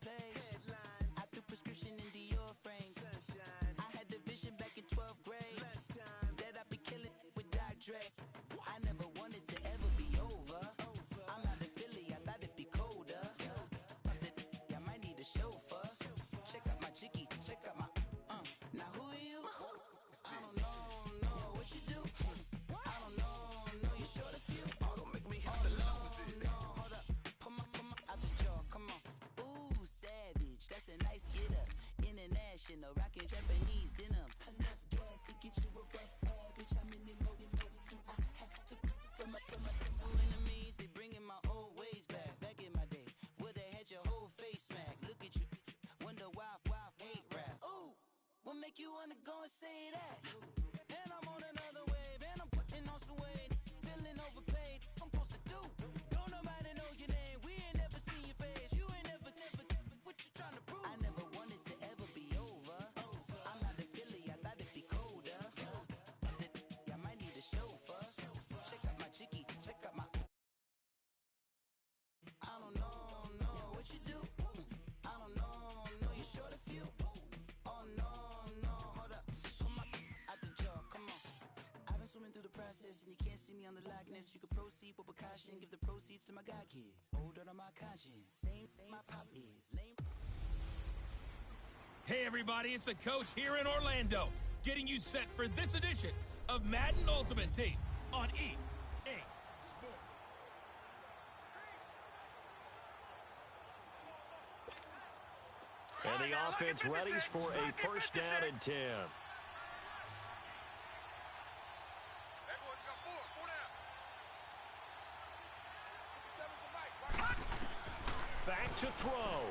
page. I threw prescription in Dior frames. I had the vision back in 12th grade that I'd be killing with Dr. Dre. I never wanted to ever be over. I'm out of Philly, I thought it'd be colder. I might need a chauffeur. Check out my jiggy, check out my now who are you? I don't know what you do. I don't know you short a few. Oh, don't make me have to lose it. No, hold up, come on, out the jaw, come on. Ooh, savage, that's a nice get up. International, rockin' Japanese denim. Enough gas to get you a rough average. How many more do I have to from my enemies? They bringing my old ways back. Back in my day, would've had your whole face smacked. Look at you, wonder why hate rap. Ooh, what make you wanna go and say that? And I'm on another wave, and I'm putting on some weight. Feeling overpaid, I'm supposed to do. Don't nobody know your name, we ain't never seen your face. You ain't never, what you trying to prove? I never wanted to ever be over. I'm out of Philly, I thought it'd be colder. I might need a chauffeur. Check out my jiggy, check out my. I don't know what you do. I don't know you short a few. Oh no, hold up, come on, out the jaw, come on. I've been swimming through the process and you can't see me on the likeness. You can proceed with precaution, give the proceeds to my god kids. Older on my conscience, same my pop is. Lame. Hey everybody, it's the coach here in Orlando, getting you set for this edition of Madden Ultimate Team on EA Sports. And the offense readies for a first down and 10. Back to throw.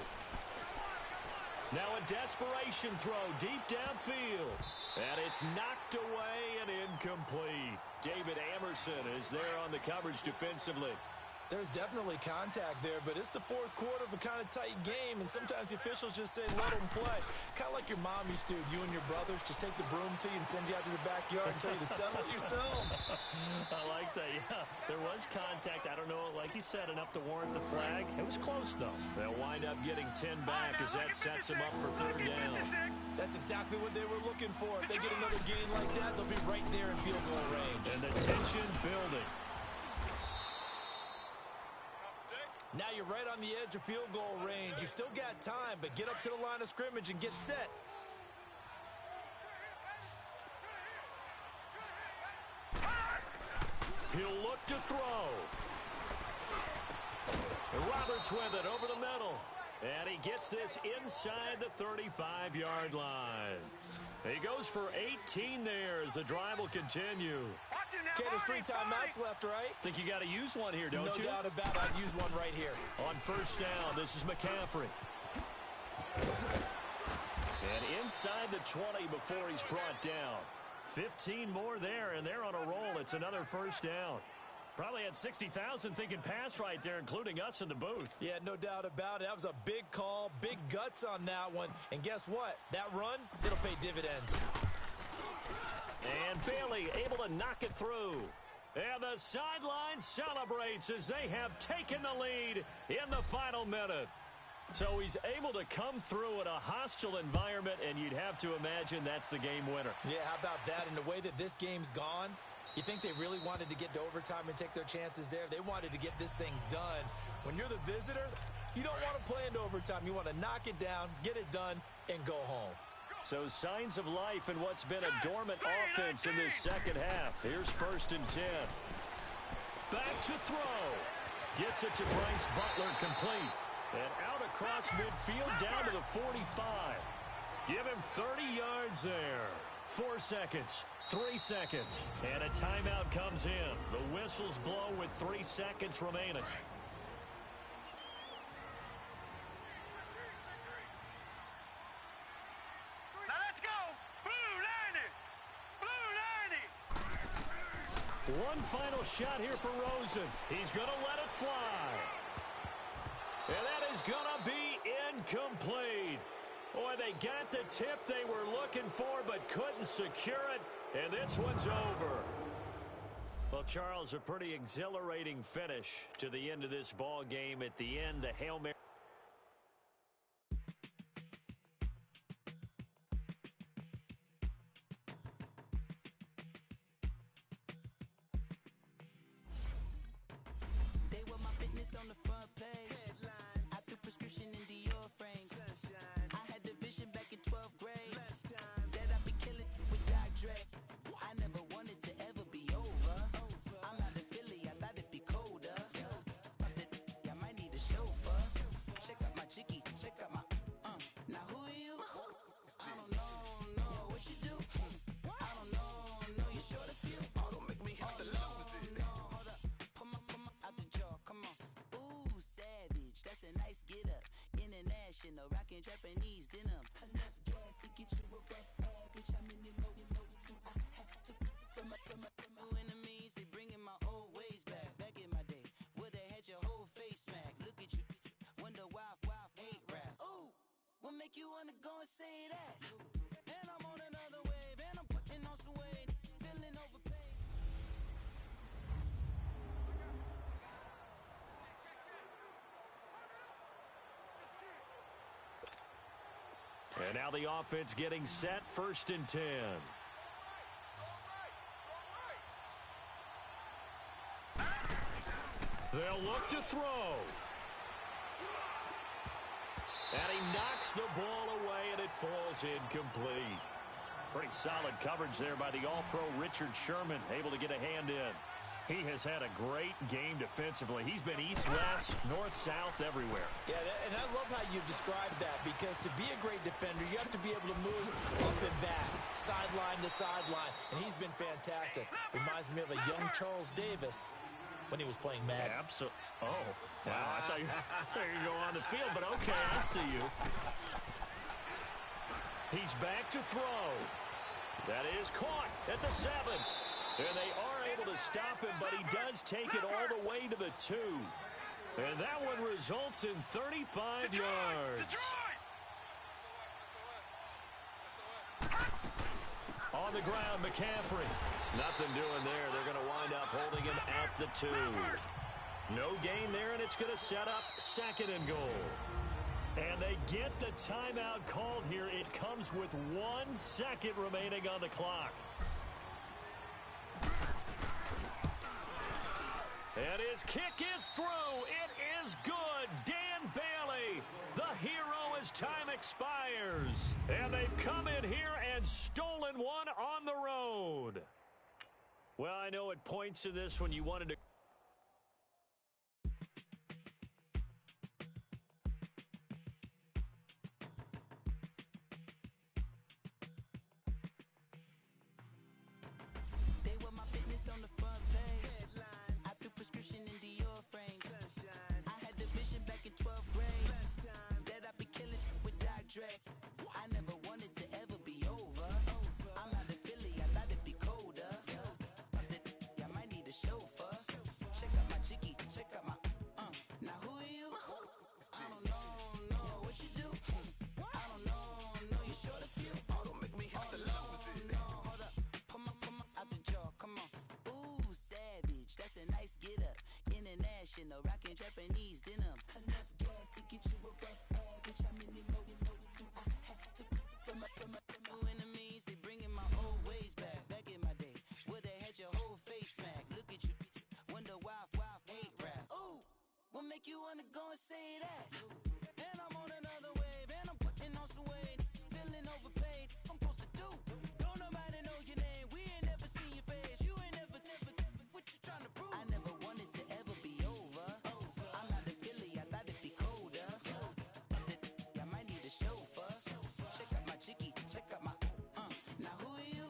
Now a desperation throw deep downfield. And it's knocked away and incomplete. David Amerson is there on the coverage defensively. There's definitely contact there, but it's the fourth quarter of a kind of tight game, and sometimes the officials just say, let them play. Kind of like your mom used to. You and your brothers just take the broom to you and send you out to the backyard and tell you to settle it yourselves. I like that, yeah. There was contact. I don't know, like you said, enough to warrant the flag. It was close, though. They'll wind up getting 10 back as that sets them up for third down. That's exactly what they were looking for. If they get another gain like that, they'll be right there in field goal range. And the tension building. Now you're right on the edge of field goal range. You've still got time, but get up to the line of scrimmage and get set. He'll look to throw. And Roberts with it over the middle. And he gets this inside the 35-yard line. He goes for 18 there as the drive will continue. Okay, there's 3 timeouts left, right? Think you got to use one here, don't you? No doubt about it. I'd use one right here. On first down, this is McCaffrey. And inside the 20 before he's brought down. 15 more there, and they're on a roll. It's another first down. Probably had 60,000 thinking pass right there, including us in the booth. Yeah, no doubt about it. That was a big call, big guts on that one. And guess what? That run, it'll pay dividends. And Bailey able to knock it through. And the sideline celebrates as they have taken the lead in the final minute. So he's able to come through in a hostile environment, and you'd have to imagine that's the game winner. Yeah, how about that? And the way that this game's gone, you think they really wanted to get to overtime and take their chances there? They wanted to get this thing done. When you're the visitor, you don't want to play into overtime. You want to knock it down, get it done, and go home. So signs of life in what's been a dormant offense in this second half. Here's first and 10. Back to throw. Gets it to Bryce Butler, complete. And out across midfield down to the 45. Give him 30 yards there. 4 seconds, 3 seconds, and a timeout comes in. The whistles blow with 3 seconds remaining. Now let's go. Blue 90. Blue 90. One final shot here for Rosen. He's going to let it fly. And that is going to be incomplete. Boy, they got the tip they were looking for but couldn't secure it, and this one's over. Well, Charles, a pretty exhilarating finish to the end of this ball game. At the end, the Hail Mary. international, rockin' Japanese denim. Enough gas to get you above average. How many more do I have to from my enemies? They bringing my old ways back. Back in my day, where they had your whole face smack. Look at you, wonder why hate rap. Ooh, what make you wanna go and say that? And I'm on another wave, and I'm putting on some weight, feeling overpaid. And now the offense getting set, 1st and 10. They'll look to throw. And he knocks the ball away, and it falls incomplete. Pretty solid coverage there by the All-Pro Richard Sherman, able to get a hand in. He has had a great game defensively. He's been east-west, north-south, everywhere. Yeah, and I love how you described that, because to be a great defender, you have to be able to move up and back, sideline to sideline, and he's been fantastic. Reminds me of a young Charles Davis when he was playing Madden. Absolutely. Oh, wow. I thought you were going on the field, but okay, I see you. He's back to throw. That is caught at the 7. And they are able to stop him, but he does take it all the way to the 2. And that one results in 35 yards. On the ground, McCaffrey. Nothing doing there. They're going to wind up holding him at the 2. No gain there, and it's going to set up 2nd and goal. And they get the timeout called here. It comes with 1 second remaining on the clock. And his kick is through. It is good. Dan Bailey, the hero as time expires. And they've come in here and stolen one on the road. Well, I know at points in this when you wanted to... They were my business on the front page. I threw prescription in Dior frames. I had the vision back in 12th grade that I'd be killing with Doc Dre. I never wanted to ever be over. I'm out of Philly, I thought it'd be colder. I might need a chauffeur. Check out my jiggy, check out my Now who are you? I don't know what you do. I don't know you short a few. Oh, don't make me have to lose it. No, hold up, come on out the jaw, come on. Ooh, savage, that's a nice get up. International, rockin' Japanese denim. Enough gas to get you above average. How many more do I have to from my enemies? They bringing my old ways back. Back in my day, where they had your whole face smack. Look at you, wonder why hate rap. Ooh, what make you wanna go and say that? And I'm on another wave, and I'm putting on some weight, feeling overpaid. I'm supposed to do. Don't nobody know your name. We ain't never seen your face. You ain't never. What you trying to prove? I never wanted to ever be over. I'm out of Philly. I thought it'd be colder. I might need a chauffeur. Check out my jiggy. Check out my. Now who are you?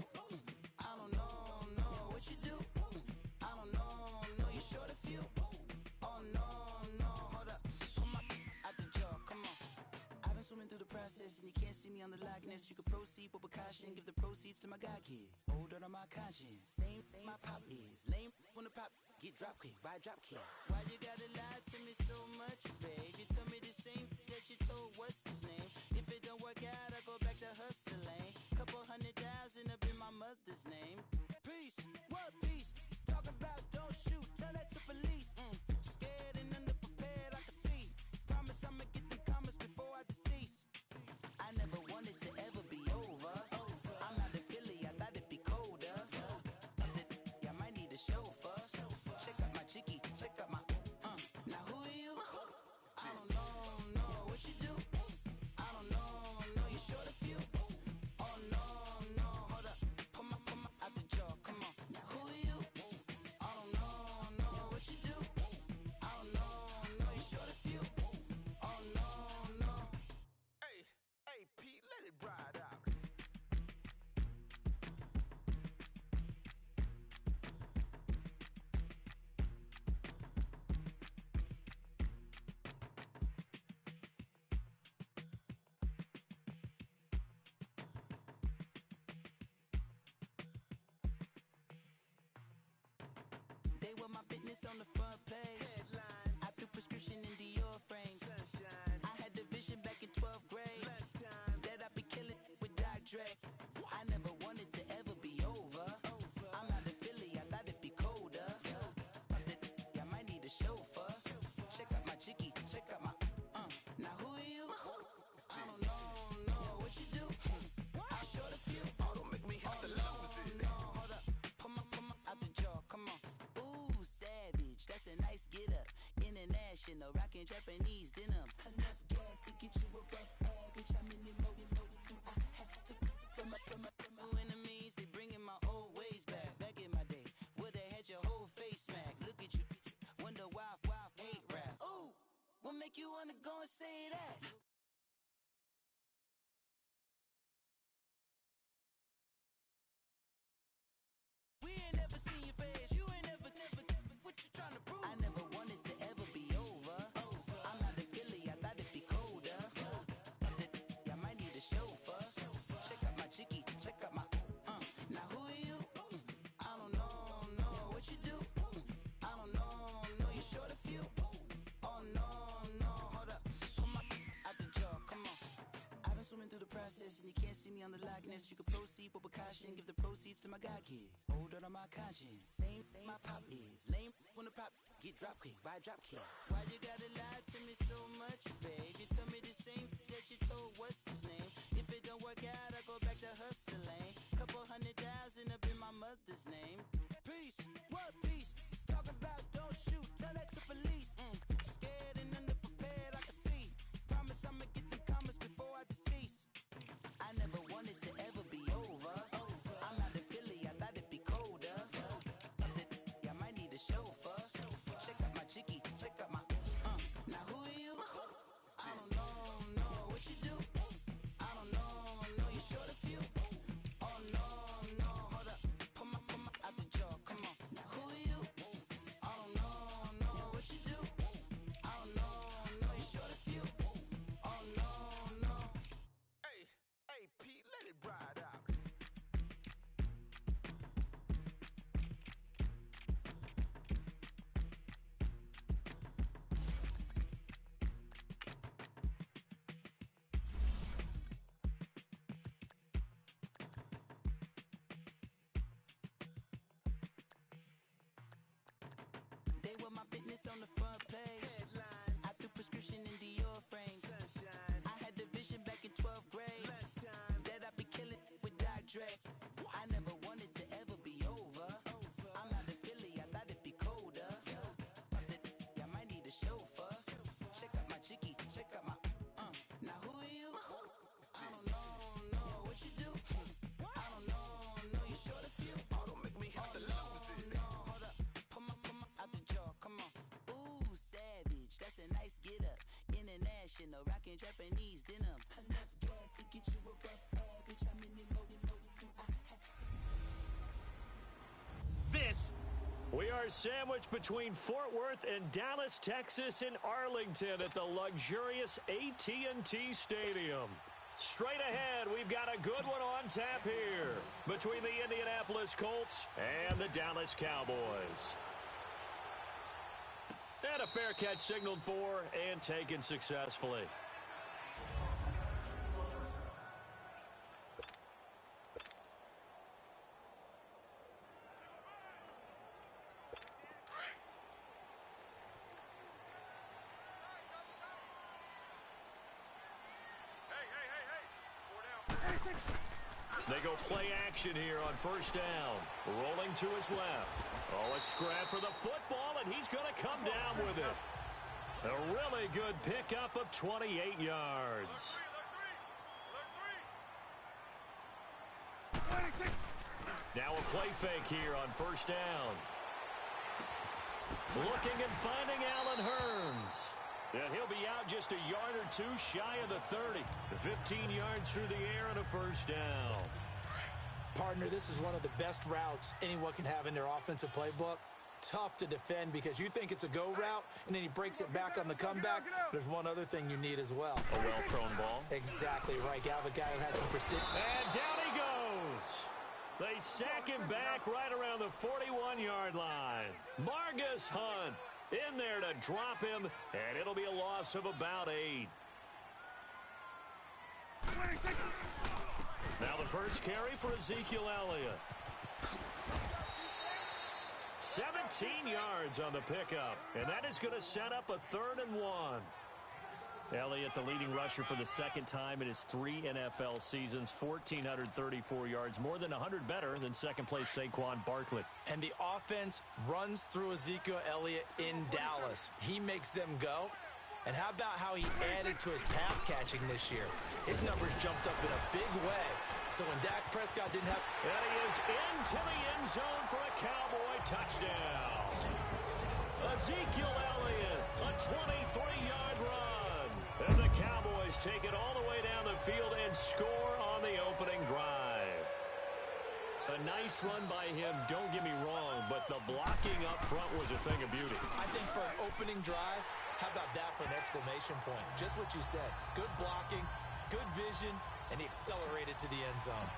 I don't know what you do. I don't know you short a few. Oh no, hold up. Come on, out the jaw, come on. I've been swimming through the process, and you can't see me on the likeness. You can proceed with precaution, give the proceeds to my god kids. Hold on my conscience, same my pop is. Lame when the pop get drop kick, buy drop kick. Why you gotta lie to me so much, babe? You tell me the same that you told what's his name. If it don't work out, I go back to hustling. Couple 100,000 up in my mother's name. Peace, what peace? Talk about don't shoot, tell that to police. Scared and underprepared, I can see. Promise I'ma get them comments before I decease. I never wanted to ever be over. I'm out of Philly, I thought it'd be colder. I might need a chauffeur. Check out my jiggy, check out my. Now who are you? I don't know what you do. I don't know you short They were my business on the front page. Headlines. I threw prescription in Dior frames. Sunshine. I had the vision back in 12th grade. Lunchtime. That I'd be killing with Dr. Dre. I never wanted to ever be over. I'm out of Philly, I thought it'd be colder. I might need a chauffeur. Check out my jiggy, check out my Now who are you? I don't know what you do. I'll show the few. Oh, don't make me have to lose it. No, hold up. Come on, out the jaw, come on. Ooh, savage, that's a nice get up. International, rockin' Japanese denim. Enough gas to get you above average. How many more do I have to from my enemies? They bringing my old ways back. Back in my day, would've had your whole face smack. Look at you, wonder why hate rap. Ooh, what make you wanna go and say that? We ain't never seen your face. You ain't never. What you trying to prove? I never wanted to ever be over. I'm out of Philly, I thought it'd be colder. I might need a chauffeur. Check out my jiggy, check out my Now who are you? I don't know what you do. I don't know you short a few. Oh no, hold up. Come on, out the jaw, come on. I've been swimming through the process and you can't see me on the likeness. You can proceed, but with caution, give the proceeds to my god kids. Hold on my conscience, same my pop is. Lame when the pop get drop kick by drop kick. Why you gotta lie to me so much, babe? You tell me the same that you told what's his name. If it don't work out, I go back to hustling. Couple 100,000 up in my mother's name. Peace, what peace? Talking about don't shoot, tell that to police. Scared and underprepared, I can see. Promise I'ma get them comments before I decease. I never wanted to ever be over. I'm out of Philly, I thought it'd be colder. I might need a chauffeur. Check out my jiggy, check out my Now who are you? I don't know what you do. I don't know you short a few. Oh no, hold up. Come on, out the jaw, come on. Now who are you? I don't know what you do. I don't know you short a few. Oh no. Hey, Pete, let it ride out. They were my business on the front page. Headlines. I threw prescription in Dior frames. Sunshine. I had the vision back in 12th grade. Lunchtime. That I'd be killing with Dr. Dre. I never wanted to ever be over. I'm out of Philly, I thought it'd be colder. I might need a chauffeur. Check out my jiggy, check out my Now who are you? I don't know what you do. I don't know you short a few. Oh, don't make me have to lose it. No, hold up. Come on, out the jaw, come on. Ooh, savage, that's a nice get up. International, rockin' Japanese denim. Enough gas to get you above average. How many more do I have? This We are sandwiched between Fort Worth and Dallas, Texas, and Arlington at the luxurious AT&T Stadium. Straight ahead, we've got a good one on tap here between the Indianapolis Colts and the Dallas Cowboys. And a fair catch signaled for and taken successfully. They go play action here on first down. Rolling to his left. Oh, a scrap for the football, and he's going to come down with it. A really good pickup of 28 yards. Now a play fake here on first down. Looking and finding Allen Hurns. And he'll be out just a yard or two shy of the 30. 15 yards through the air and a first down. Partner, this is one of the best routes anyone can have in their offensive playbook. Tough to defend because you think it's a go route, and then he breaks it back on the comeback. There's one other thing you need as well. A well-thrown ball. Exactly right. You have a guy who has some precision. And down he goes. They sack him back right around the 41-yard line. Margus Hunt in there to drop him, and it'll be a loss of about 8. Now the first carry for Ezekiel Elliott. 17 yards on the pickup, and that is going to set up a 3rd and 1. Elliott, the leading rusher for the second time in his 3 NFL seasons, 1,434 yards, more than 100 better than second-place Saquon Barkley. And the offense runs through Ezekiel Elliott in Dallas. He makes them go. And how about how he added to his pass catching this year? His numbers jumped up in a big way. So when Dak Prescott didn't have... And he is into the end zone for a Cowboy touchdown. Ezekiel Elliott, a 23-yard run. And the Cowboys take it all the way down the field and score on the opening drive. A nice run by him, don't get me wrong, but the blocking up front was a thing of beauty. I think for an opening drive, how about that for an exclamation point? Just what you said. Good blocking, good vision, and he accelerated to the end zone.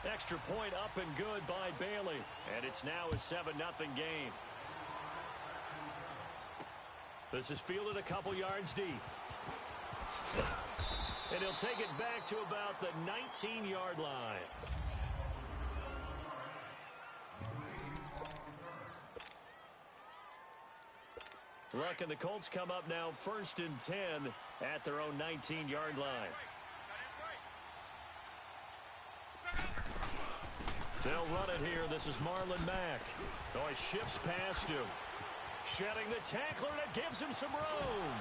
Extra point up and good by Bailey. And it's now a 7-0 game. This is fielded a couple yards deep. And he'll take it back to about the 19-yard line. Luck and the Colts come up now 1st and 10 at their own 19-yard line. They'll run it here. This is Marlon Mack. Oh, he shifts past him. Shedding the tackler, and it gives him some room.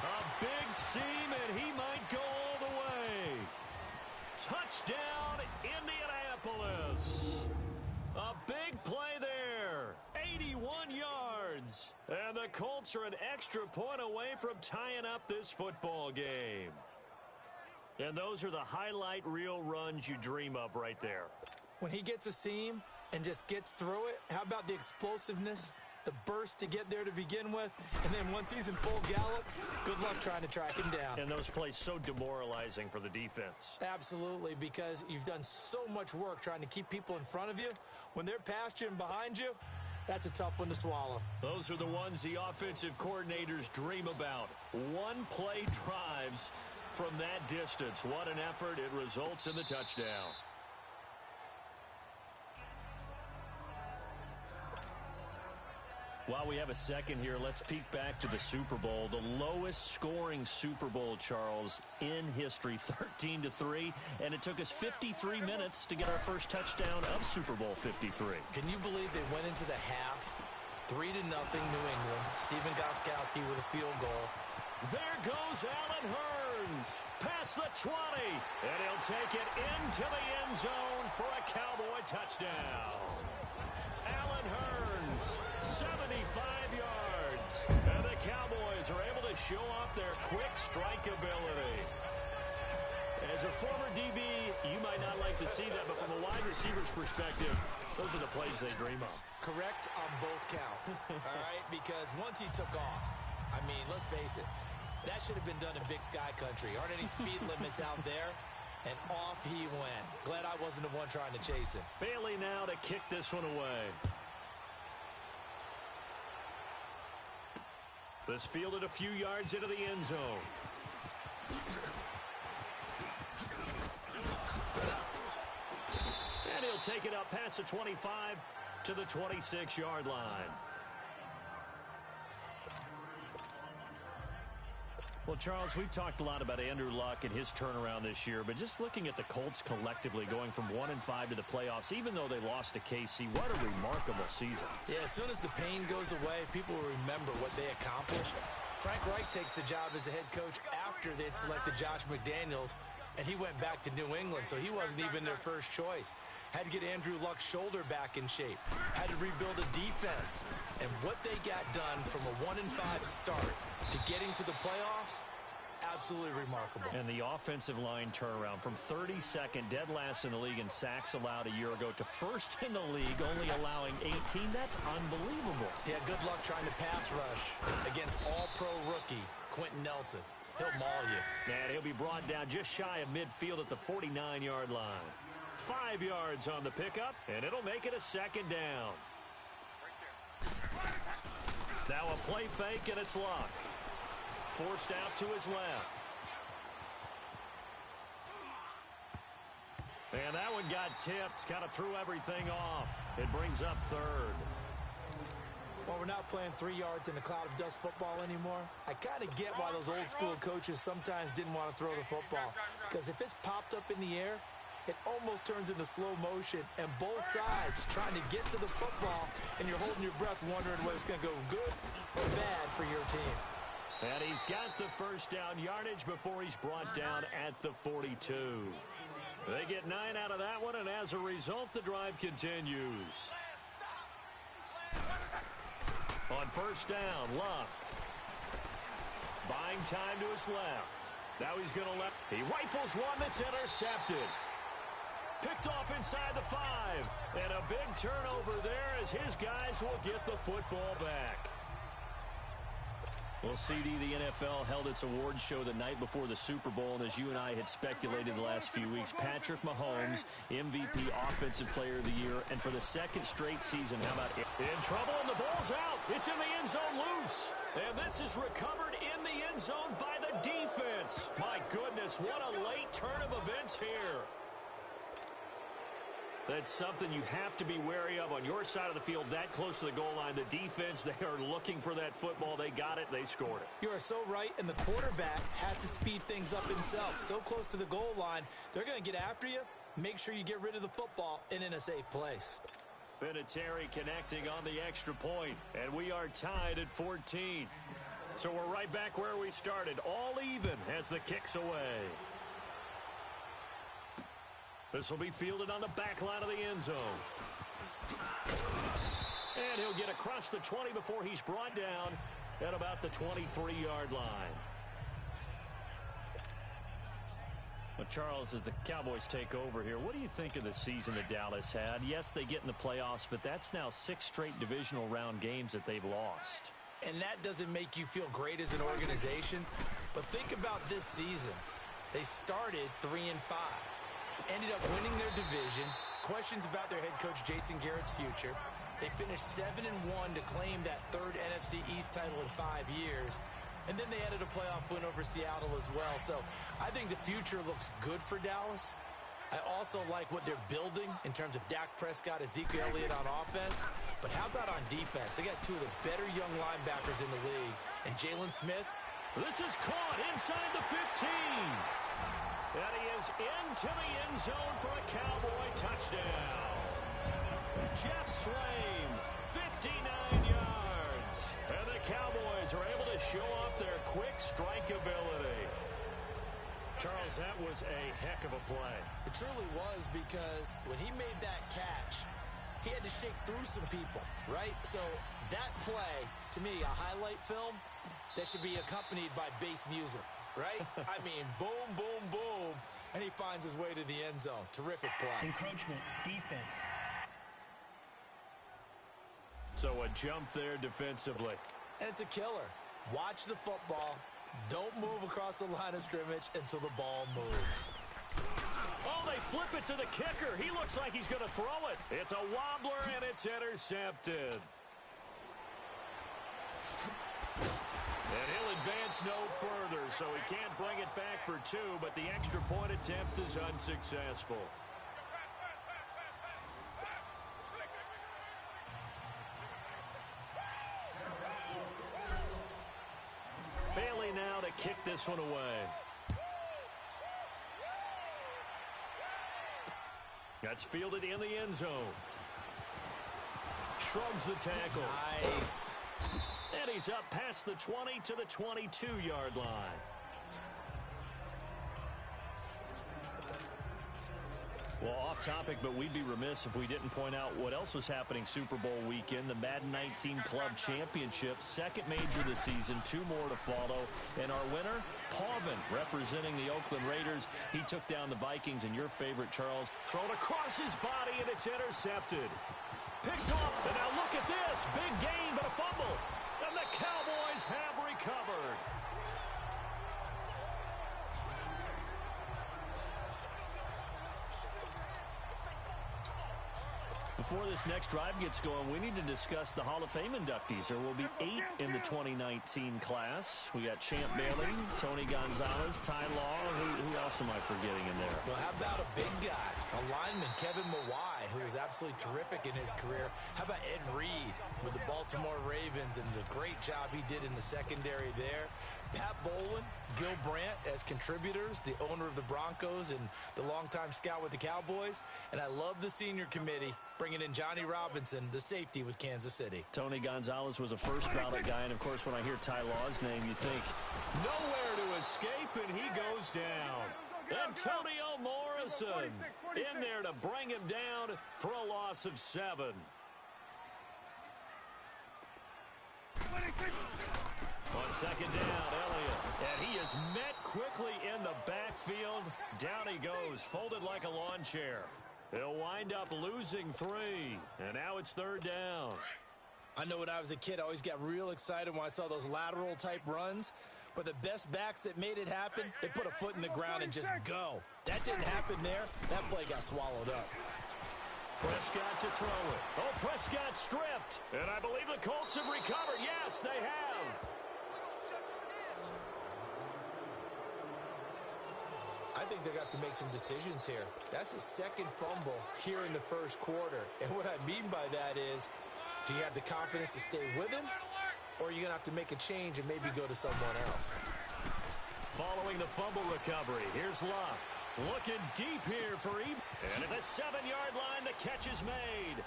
A big seam, and he might go all the way. Touchdown, Indianapolis. A big play there. 81 yards. And the Colts are an extra point away from tying up this football game. And those are the highlight reel runs you dream of right there. When he gets a seam and just gets through it, how about the explosiveness, the burst to get there to begin with, and then once he's in full gallop, good luck trying to track him down. And those plays so demoralizing for the defense. Absolutely, because you've done so much work trying to keep people in front of you. When they're past you and behind you, that's a tough one to swallow. Those are the ones the offensive coordinators dream about. One-play drives from that distance. What an effort. It results in the touchdown. While we have a second here, let's peek back to the Super Bowl. The lowest scoring Super Bowl, Charles, in history, 13-3. And it took us 53 minutes to get our first touchdown of Super Bowl 53. Can you believe they went into the half, 3-0 New England, Stephen Gostkowski with a field goal. There goes Allen Hurns, past the 20, and he'll take it into the end zone for a Cowboy touchdown. Allen Hurns, 75 yards, and the Cowboys are able to show off their quick strike ability. As a former DB, you might not like to see that, but from a wide receiver's perspective, those are the plays they dream of. Correct on both counts, all right? Because once he took off, I mean, let's face it, that should have been done in Big Sky Country. Aren't any speed limits out there? And off he went. Glad I wasn't the one trying to chase him. Bailey now to kick this one away. This fielded a few yards into the end zone. And he'll take it up past the 25 to the 26-yard line. Well, Charles, we've talked a lot about Andrew Luck and his turnaround this year, but just looking at the Colts collectively going from 1-5 to the playoffs, even though they lost to KC, what a remarkable season. Yeah, as soon as the pain goes away, people will remember what they accomplished. Frank Reich takes the job as the head coach after they'd selected Josh McDaniels, and he went back to New England, so he wasn't even their first choice. Had to get Andrew Luck's shoulder back in shape. Had to rebuild a defense. And what they got done from a 1-5 start to getting to the playoffs, absolutely remarkable. And the offensive line turnaround from 32nd, dead last in the league in sacks allowed a year ago, to first in the league, only allowing 18. That's unbelievable. Yeah, good luck trying to pass rush against all-pro rookie Quentin Nelson. He'll maul you. And he'll be brought down just shy of midfield at the 49-yard line. 5 yards on the pickup, and it'll make it a second down. Now a play fake, and it's Luck. Forced out to his left. And that one got tipped, kind of threw everything off. It brings up third. Well, we're not playing 3 yards in a cloud of dust football anymore. I kind of get why those old school coaches sometimes didn't want to throw the football. Because if it's popped up in the air, it almost turns into slow motion. And both sides trying to get to the football, and you're holding your breath wondering whether it's going to go good or bad for your team. And he's got the first down yardage before he's brought down at the 42. They get 9 out of that one, and as a result, the drive continues. On first down, Luck. Buying time to his left. Now he's going to let. He rifles one that's intercepted. Picked off inside the 5. And a big turnover there as his guys will get the football back. Well, CD, the NFL held its awards show the night before the Super Bowl, and as you and I had speculated the last few weeks, Patrick Mahomes, MVP, Offensive Player of the Year, and for the second straight season, how about it? In trouble, and the ball's out. It's in the end zone loose. And this is recovered in the end zone by the defense. My goodness, what a late turn of events here. That's something you have to be wary of on your side of the field, that close to the goal line. The defense, they are looking for that football. They got it. They scored it. You are so right, and the quarterback has to speed things up himself. So close to the goal line, they're going to get after you. Make sure you get rid of the football and in a safe place. Vinatieri connecting on the extra point, and we are tied at 14. So we're right back where we started, all even as the kick's away. This will be fielded on the back line of the end zone. And he'll get across the 20 before he's brought down at about the 23-yard line. Well, Charles, as the Cowboys take over here, what do you think of the season that Dallas had? Yes, they get in the playoffs, but that's now 6 straight divisional round games that they've lost. And that doesn't make you feel great as an organization. But think about this season. They started 3-5. Ended up winning their division. Questions about their head coach Jason Garrett's future. They finished 7-1 to claim that 3rd NFC East title in 5 years. And then they added a playoff win over Seattle as well. So I think the future looks good for Dallas. I also like what they're building in terms of Dak Prescott, Ezekiel Elliott on offense. But how about on defense? They got 2 of the better young linebackers in the league. And Jalen Smith. This is caught inside the 15. And he is into the end zone for a Cowboy touchdown. Jeff Swaim, 59 yards. And the Cowboys are able to show off their quick strike ability. Charles, that was a heck of a play. It truly was, because when he made that catch, he had to shake through some people, right? So that play, to me, a highlight film that should be accompanied by bass music. Right? I mean, boom, boom, boom, and he finds his way to the end zone. Terrific play. Encroachment, defense. So a jump there defensively. And it's a killer. Watch the football. Don't move across the line of scrimmage until the ball moves. Oh, they flip it to the kicker. He looks like he's going to throw it. It's a wobbler, and it's intercepted. And he'll advance no further, so he can't bring it back for 2, but the extra point attempt is unsuccessful. Bailey now to kick this one away. That's fielded in the end zone. Shrugs the tackle. Nice. And he's up past the 20 to the 22-yard line. Well, off topic, but we'd be remiss if we didn't point out what else was happening Super Bowl weekend. The Madden 19 Club Championship, second major of the season, 2 more to follow. And our winner, Pauvin, representing the Oakland Raiders. He took down the Vikings, and your favorite, Charles, thrown across his body, and it's intercepted. Picked off, and now look at this. Big gain, but a fumble. And the Cowboys have recovered. Before this next drive gets going, we need to discuss the Hall of Fame inductees. There will be 8 in the 2019 class. We got Champ Bailey, Tony Gonzalez, Ty Law. Who else am I forgetting in there? Well, how about a big guy, a lineman, Kevin Mawai, who was absolutely terrific in his career. How about Ed Reed with the Baltimore Ravens and the great job he did in the secondary there. Pat Bowlen, Gil Brandt as contributors, the owner of the Broncos and the longtime scout with the Cowboys. And I love the senior committee bringing in Johnny Robinson, the safety with Kansas City. Tony Gonzalez was a first ballot guy. And, of course, when I hear Ty Law's name, you think, nowhere to escape, and he goes down. Antonio Morrison in there to bring him down for a loss of 7. On second down, Elliott. And he is met quickly in the backfield. Down he goes, folded like a lawn chair. He'll wind up losing 3. And now it's third down. I know when I was a kid, I always got real excited when I saw those lateral-type runs. But the best backs that made it happen, they put a foot in the ground and just go. That didn't happen there. That play got swallowed up. Prescott to throw it. Oh, Prescott stripped. And I believe the Colts have recovered. Yes, they have. I think they're going to have to make some decisions here. That's his second fumble here in the first quarter. And what I mean by that is, do you have the confidence to stay with him? Or are you going to have to make a change and maybe go to someone else? Following the fumble recovery, here's Locke. Looking deep here for Ebe. And at the 7-yard line, the catch is made.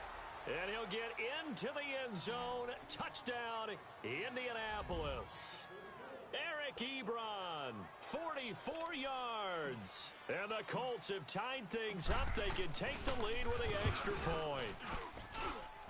And he'll get into the end zone. Touchdown, Indianapolis. Eric Ebron, 44 yards. And the Colts have tied things up. They can take the lead with the extra point.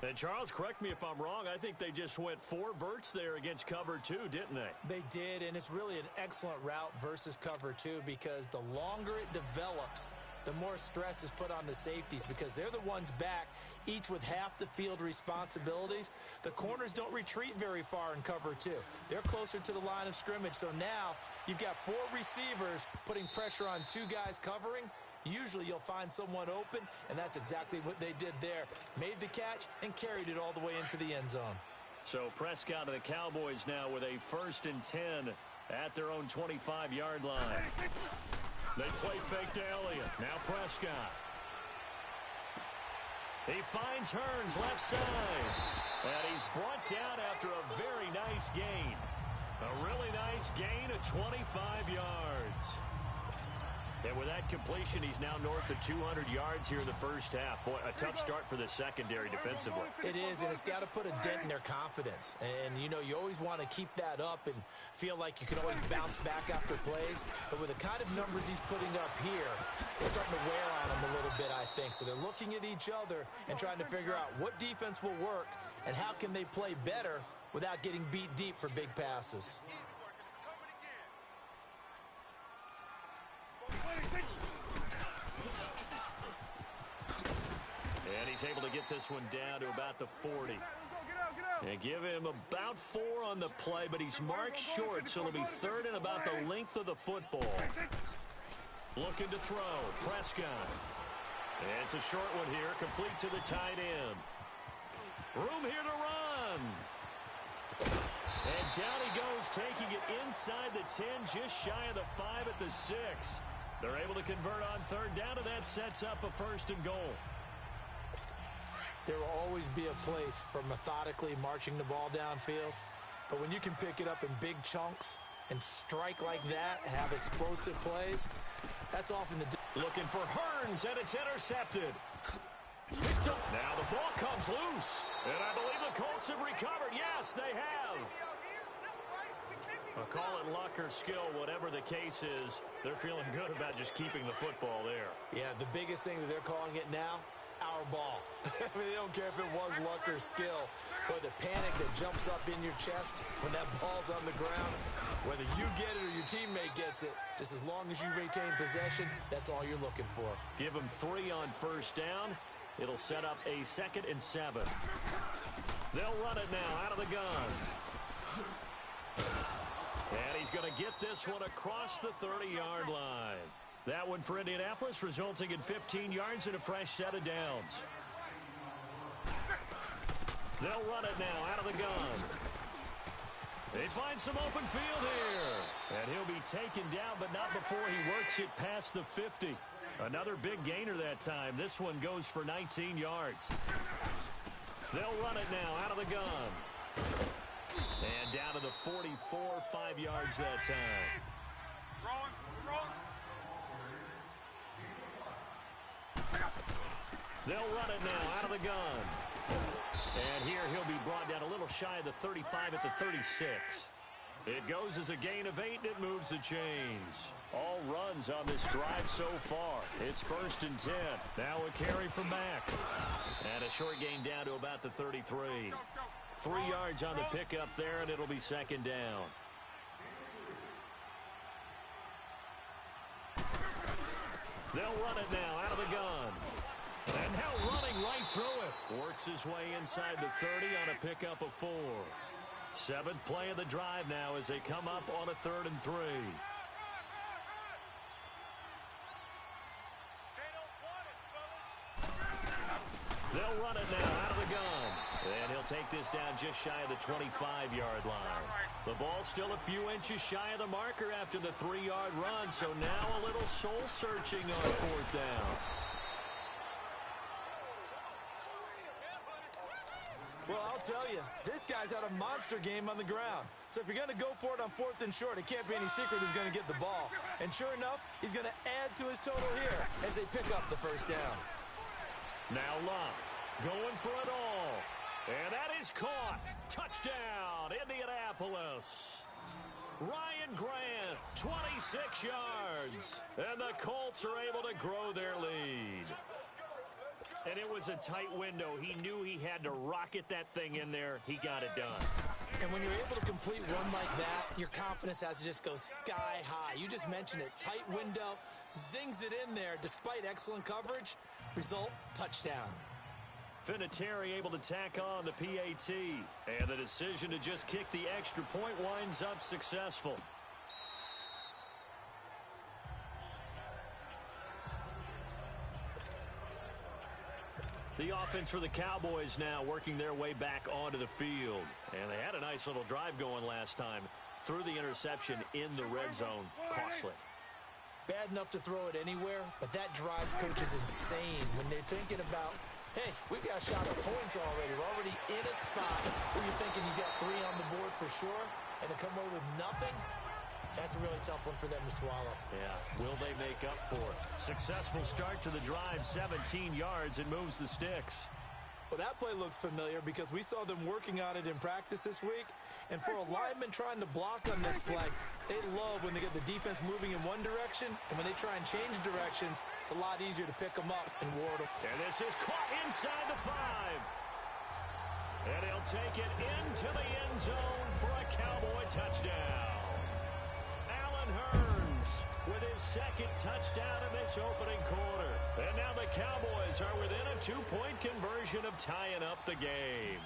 And, Charles, correct me if I'm wrong. I think they just went 4 verts there against cover 2, didn't they? They did, and it's really an excellent route versus cover 2 because the longer it develops, the more stress is put on the safeties because they're the ones back, each with half the field responsibilities. The corners don't retreat very far in cover 2. They're closer to the line of scrimmage. So now you've got 4 receivers putting pressure on 2 guys covering. Usually you'll find someone open, and that's exactly what they did there. Made the catch and carried it all the way into the end zone. So Prescott and the Cowboys now with a 1st and 10 at their own 25-yard line. They play fake to Elliott. Now Prescott. He finds Hearns left side. And he's brought down after a very nice gain. A really nice gain of 25 yards. And with that completion, he's now north of 200 yards here in the first half. Boy, a tough start for the secondary defensively. It is, and it's got to put a dent in their confidence. And, you know, you always want to keep that up and feel like you can always bounce back after plays. But with the kind of numbers he's putting up here, it's starting to wear on him a little bit, I think. So they're looking at each other and trying to figure out what defense will work and how can they play better without getting beat deep for big passes. And he's able to get this one down to about the 40. And give him about 4 on the play, but he's marked short, so it'll be 3rd and about the length of the football. Looking to throw. Prescott. And it's a short one here, complete to the tight end. Room here to run. And down he goes, taking it inside the 10, just shy of the 5 at the 6. They're able to convert on 3rd down, and that sets up a 1st and goal. There will always be a place for methodically marching the ball downfield. But when you can pick it up in big chunks and strike like that, have explosive plays, that's often the... Looking for Hearns, and it's intercepted. Picked up. Now the ball comes loose. And I believe the Colts have recovered. Yes, they have. I'll call it luck or skill, whatever the case is. They're feeling good about just keeping the football there. Yeah, the biggest thing that they're calling it now, our ball. I mean, they don't care if it was luck or skill, but the panic that jumps up in your chest when that ball's on the ground, whether you get it or your teammate gets it, just as long as you retain possession, that's all you're looking for. Give them 3 on 1st down. It'll set up a 2nd and 7. They'll run it now out of the gun. And he's going to get this one across the 30-yard line. That one for Indianapolis, resulting in 15 yards and a fresh set of downs. They'll run it now out of the gun. They find some open field here. And he'll be taken down, but not before he works it past the 50. Another big gainer that time. This one goes for 19 yards. They'll run it now out of the gun. And down to the 44, 5 yards that time. They'll run it now out of the gun. And here he'll be brought down a little shy of the 35 at the 36. It goes as a gain of 8, and it moves the chains. All runs on this drive so far. It's 1st and 10. Now a carry from Mack. And a short gain down to about the 33. 3 yards on the pickup there, and it'll be 2nd down. They'll run it now out of the gun. And now running right through it. Works his way inside the 30 on a pickup of 4. 7th play of the drive now as they come up on a 3rd and 3. They'll run it now out of the gun. And he'll take this down just shy of the 25-yard line. The ball still a few inches shy of the marker after the 3-yard run, so now a little soul-searching on 4th down. Well, I'll tell you, this guy's had a monster game on the ground. So if you're going to go for it on 4th and short, it can't be any secret who's going to get the ball. And sure enough, he's going to add to his total here as they pick up the 1st down. Now Locke going for it all. And that is caught. Touchdown, Indianapolis. Ryan Grant, 26 yards. And the Colts are able to grow their lead. And it was a tight window. He knew he had to rocket that thing in there. He got it done. And when you're able to complete one like that, your confidence has to just go sky high. You just mentioned it. Tight window, zings it in there despite excellent coverage. Result, touchdown. Vinatieri able to tack on the PAT. And the decision to just kick the extra point winds up successful. The offense for the Cowboys now working their way back onto the field. And they had a nice little drive going last time. Threw the interception in the red zone. Costly. Bad enough to throw it anywhere, but that drives coaches insane when they're thinking about, hey, we've got a shot at points already. We're already in a spot where you're thinking you got 3 on the board for sure, and to come away with nothing, that's a really tough one for them to swallow. Yeah, will they make up for it? Successful start to the drive, 17 yards, and moves the sticks. Well, that play looks familiar because we saw them working on it in practice this week. And for a lineman trying to block on this play, they love when they get the defense moving in one direction. And when they try and change directions, it's a lot easier to pick them up and ward them. And this is caught inside the 5. And he'll take it into the end zone for a Cowboy touchdown. Allen Hurns with his 2nd touchdown in this opening quarter. And now the Cowboys are within a 2-point conversion of tying up the game.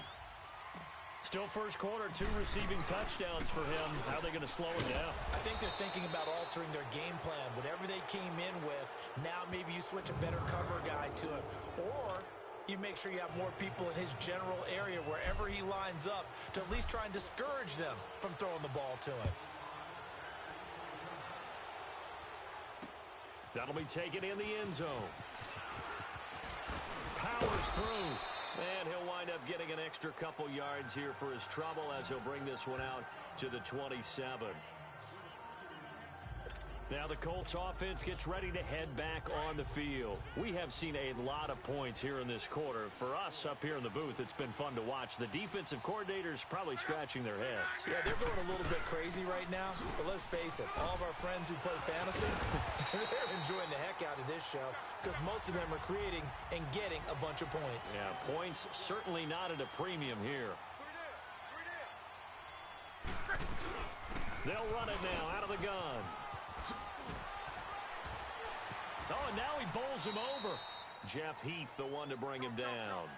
Still first quarter, 2 receiving touchdowns for him. How are they going to slow him down? I think they're thinking about altering their game plan. Whatever they came in with, now maybe you switch a better cover guy to it. Or you make sure you have more people in his general area wherever he lines up to at least try and discourage them from throwing the ball to him. That'll be taken in the end zone. Powers through. And he'll wind up getting an extra couple yards here for his trouble as he'll bring this one out to the 27. Now the Colts offense gets ready to head back on the field. We have seen a lot of points here in this quarter. For us up here in the booth, it's been fun to watch. The defensive coordinators probably scratching their heads. Yeah, they're going a little bit crazy right now. But let's face it, all of our friends who play fantasy, they're enjoying the heck out of this show because most of them are creating and getting a bunch of points. Yeah, points certainly not at a premium here. They'll run it now out of the gun. Oh, and now he bowls him over. Jeff Heath, the one to bring him down.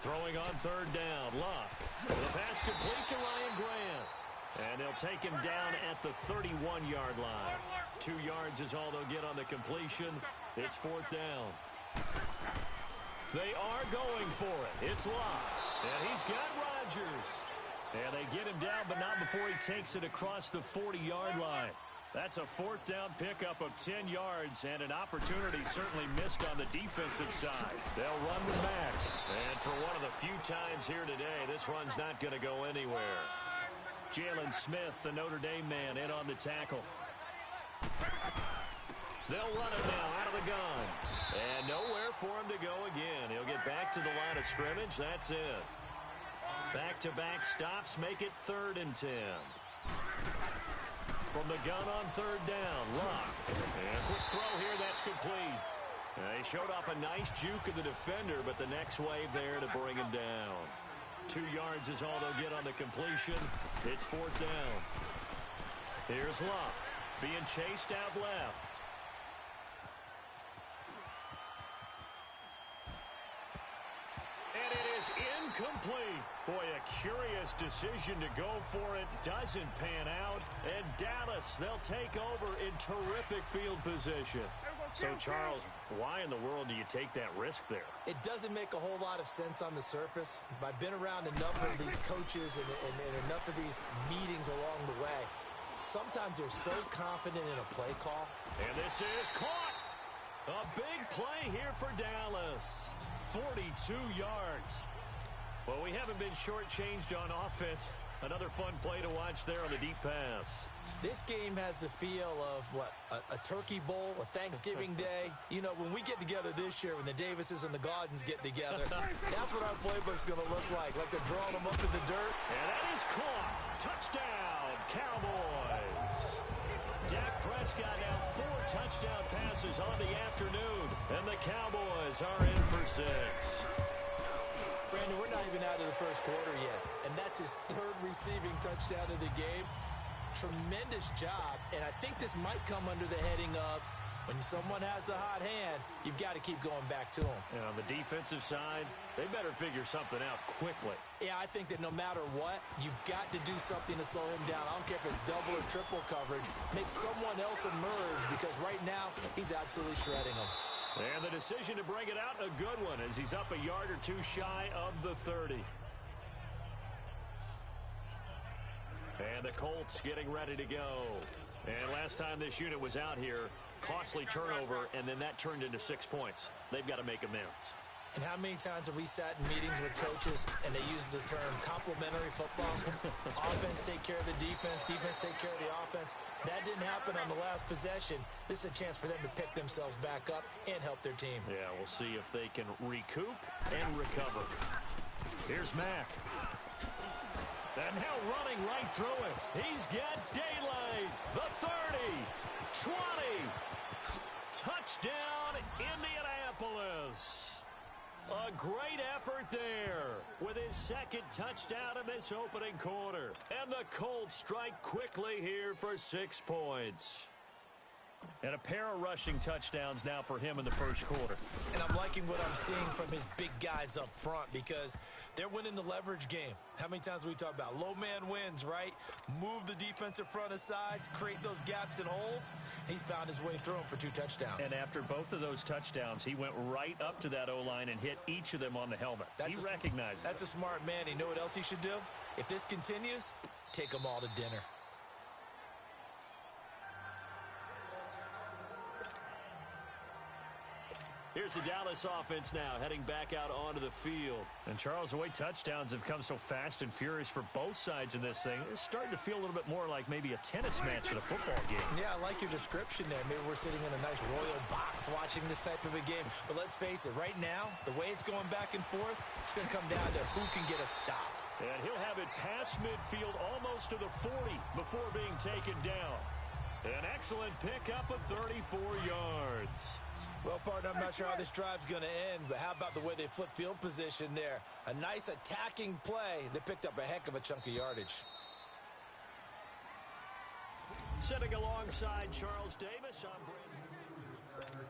Throwing on 3rd down, Luck. The pass complete to Ryan Grant. And they'll take him down at the 31-yard line. 2 yards is all they'll get on the completion. It's 4th down. They are going for it. It's Locke. And he's got Rodgers. And they get him down, but not before he takes it across the 40-yard line. That's a 4th down pickup of 10 yards and an opportunity certainly missed on the defensive side. They'll run with Mack. And for one of the few times here today, this run's not going to go anywhere. Jalen Smith, the Notre Dame man, in on the tackle. They'll run it now out of the gun. And nowhere for him to go again. He'll get back to the line of scrimmage. That's it. Back-to-back stops make it 3rd and 10. From the gun on 3rd down, Locke. And a quick throw here, that's complete. He showed off a nice juke of the defender, but the next wave there to bring him down. 2 yards is all they'll get on the completion. It's 4th down. Here's Locke being chased out left. And it is incomplete. Boy, a curious decision to go for it. Doesn't pan out. And Dallas, they'll take over in terrific field position. So, Charles, why in the world do you take that risk there? It doesn't make a whole lot of sense on the surface. But I've been around enough of these coaches and enough of these meetings along the way. Sometimes they're so confident in a play call. And this is caught. A big play here for Dallas. 42 yards. Well, we haven't been shortchanged on offense. Another fun play to watch there on the deep pass. This game has the feel of, what, a turkey bowl, a Thanksgiving day. You know, when we get together this year, when the Davises and the Gaudens get together, that's what our playbook's going to look like they're drawing them up in the dirt. And that is caught. Touchdown, Cowboys. Dak Prescott now 4 touchdown passes on the afternoon, and the Cowboys are in for 6. Brandon, we're not even out of the first quarter yet, and that's his 3rd receiving touchdown of the game. Tremendous job, and I think this might come under the heading of when someone has the hot hand, you've got to keep going back to them. And on the defensive side, they better figure something out quickly. Yeah, I think that no matter what, you've got to do something to slow him down. I don't care if it's double or triple coverage. Make someone else emerge because right now he's absolutely shredding them. And the decision to bring it out, a good one, as he's up a yard or 2 shy of the 30. And the Colts getting ready to go. And last time this unit was out here, costly turnover, and then that turned into 6 points. They've got to make amends. And how many times have we sat in meetings with coaches and they use the term complementary football? Offense take care of the defense, defense take care of the offense. That didn't happen on the last possession. This is a chance for them to pick themselves back up and help their team. Yeah, we'll see if they can recoup and recover. Here's Mack. And now running right through it. He's got daylight. The 30, 20. Touchdown, Indianapolis. A great effort there with his 2nd touchdown in this opening quarter. And the Colts strike quickly here for 6 points. And a pair of rushing touchdowns now for him in the first quarter. And I'm liking what I'm seeing from his big guys up front because they're winning the leverage game. How many times we talk about low man wins, right? Move the defensive front aside, create those gaps and holes. He's found his way through them for 2 touchdowns. And after both of those touchdowns, he went right up to that O-line and hit each of them on the helmet. He recognizes That's a smart man. You know what else he should do? If this continues, take them all to dinner. Here's the Dallas offense now, heading back out onto the field. And, Charles, the way touchdowns have come so fast and furious for both sides in this thing, it's starting to feel a little bit more like maybe a tennis match at a football game. Yeah, I like your description there. Maybe we're sitting in a nice royal box watching this type of a game. But let's face it, right now, the way it's going back and forth, it's going to come down to who can get a stop. And he'll have it past midfield almost to the 40 before being taken down. An excellent pickup of 34 yards. Well, partner, I'm not sure how this drive's going to end, but how about the way they flip field position there? A nice attacking play that picked up a heck of a chunk of yardage. Sitting alongside Charles Davis, I'm Brandon.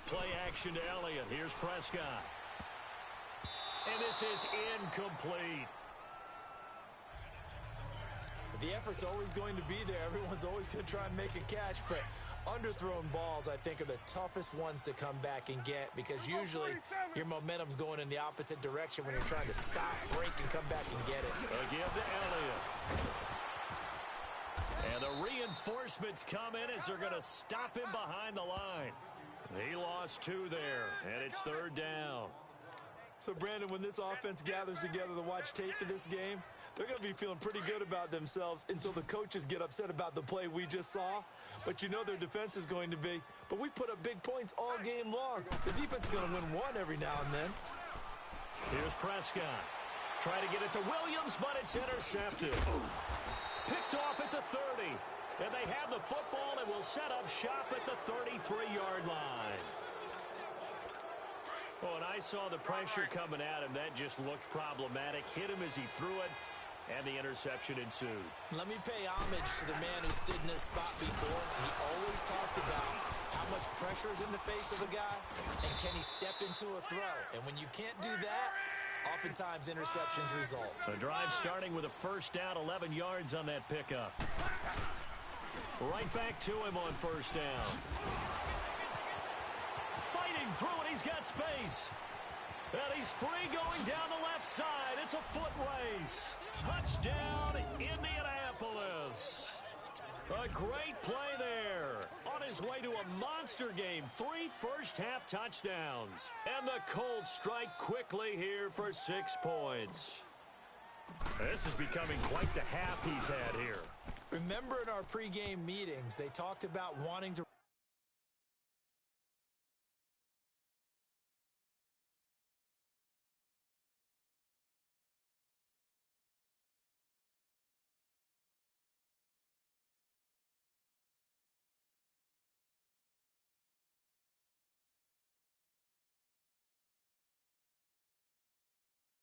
Play action to Elliott. Here's Prescott. And this is incomplete. The effort's always going to be there. Everyone's always going to try and make a catch, but underthrown balls, I think, are the toughest ones to come back and get because usually your momentum's going in the opposite direction when you're trying to stop, break, and come back and get it. Again to Elliott. And the reinforcements come in as they're going to stop him behind the line. He lost 2 there, and it's 3rd down. So, Brandon, when this offense gathers together to watch tape for this game, they're going to be feeling pretty good about themselves until the coaches get upset about the play we just saw. But you know their defense is going to be. But we put up big points all game long. The defense is going to win one every now and then. Here's Prescott. Try to get it to Williams, but it's intercepted. Picked off at the 30. And they have the football and will set up shop at the 33-yard line. Oh, and I saw the pressure coming at him. That just looked problematic. Hit him as he threw it, and the interception ensued. Let me pay homage to the man who stood in this spot before. He always talked about how much pressure is in the face of a guy, and can he step into a throw. And when you can't do that, oftentimes interceptions result. The drive starting with a first down, 11 yards on that pickup. Right back to him on first down. Fighting through it, he's got space. And he's free going down the left side. It's a foot race. Touchdown, Indianapolis. A great play there. On his way to a monster game. 3 first-half touchdowns. And the Colts strike quickly here for 6 points. This is becoming quite the half he's had here. Remember in our pregame meetings, they talked about wanting to